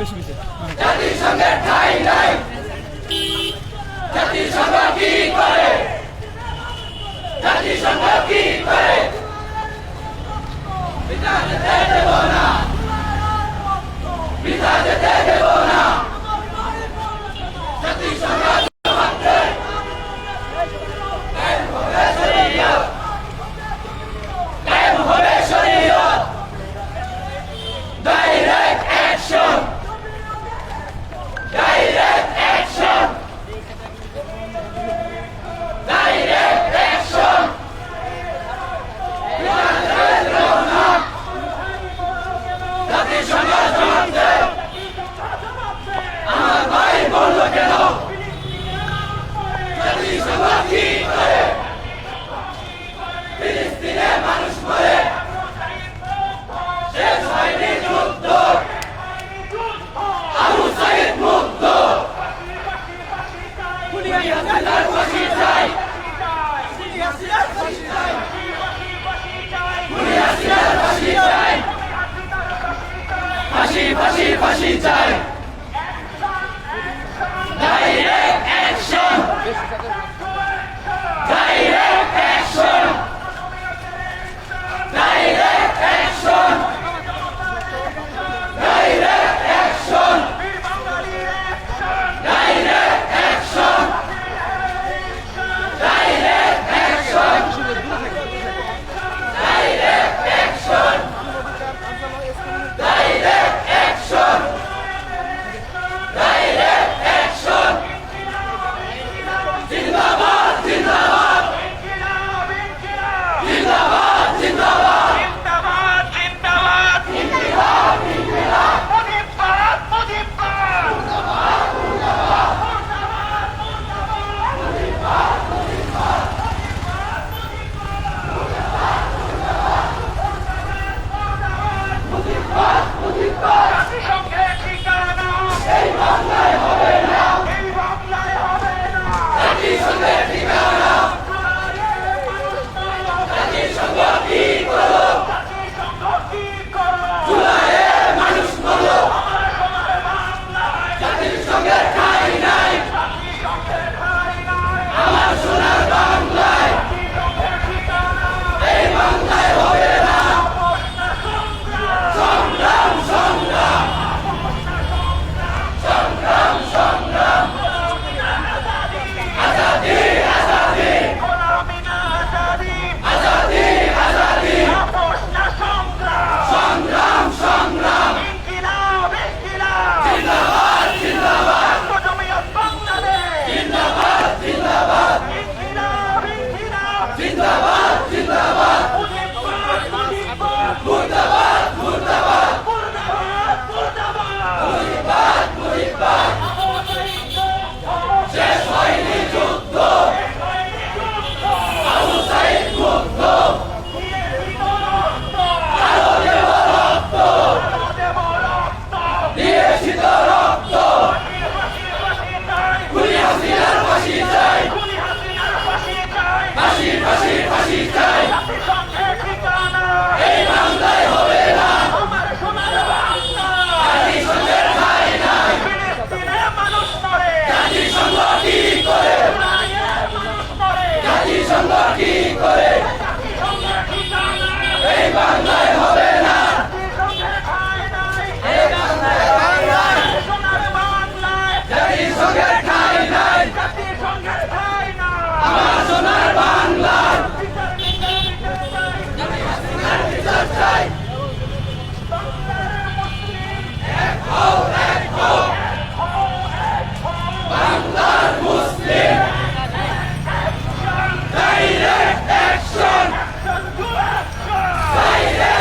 বেশি বেশি জাতিসংঘের ঠাঁই নাই, জাতিসংঘ কি করে, জাতিসংঘ কি করে, বিনা যেতে দেব না, বিনা যেতে দেব না, জাতিসংঘ ফাঁসি ফাঁসি চাই, direct action, direct action, direct action, direct action, direct action, direct action, direct action, direct action, direct action, জিন্দাবাদ জিন্দাবাদ, জিন্দাবাদ জিন্দাবাদ, জিন্দাবাদ জিন্দাবাদ, ইনকিলাব ইনকিলাব, মুজিবাদ মুজিবাদ, মুর্দাবাদ মুর্দাবাদ, মুজিবাদ মুজিবাদ, মুজিবাদ মুজিবাদ, জাতিসংঘের ঠিকানা এই বাংলায় হবে না, এই বাংলায় হবে না, জাতিসংঘের ঠিকানা, জাতিসংঘ কি করো, জাতিসংঘ কি করো, জুলাইয়ের মানুষ বলো, আমার সোনার বাংলায় জাতিসংঘের ঠাঁই নাই, জাতিসংঘের ঠাঁই নাই, আমার সোনার বাংলায় জাতিসংঘের ঠিকানা এই বাংলায় হবে না, সংগ্রাম সংগ্রাম, সংগ্রাম সংগ্রাম, আজাদি আজাদি, গোলামি না আজাদি, আজাদি আজাদি, আপোষ না সংগ্রাম, সংগ্রাম সংগ্রাম, ইনকিলাব ইনকিলাব, জিন্দাবাদ জিন্দাবাদ, জমিয়ত বাংলাদেশ, জিন্দাবাদ জিন্দাবাদ, ইনকিলাব ইনকিলাব, জিন্দাবাদ জিন্দাবাদ, মুজিবাদ মুজিবাদ, মুর্দাবাদ মুর্দাবাদ, মুর্দাবাদ মুর্দাবাদ, মুজিবাদ মুজিবাদ, শেষ হয়নি যুদ্ধ, আবু সাঈদ মুক্ত, আরো দেব রক্ত, দিয়েছি তো রক্ত, খুনি হাসিনার ফাঁসি চাই, ফাঁসি ফাঁসি ফাঁসি চাই, এই বাংলায় হবে না, জাতিসংঘের ঠাঁই নাই, জাতিসংঘ কি করে, জাতিসংঘ কি করে, এই বাংলায় হবে না, এই বাংলায় হবে না, জাতিসংঘের ঠাঁই নাই, আমার সোনার বাংলায় বিচার চাই, এক হও এক হও, বাংলার মুসলিম, ডাইরেক্ট অ্যাকশন, ডাইরেক্ট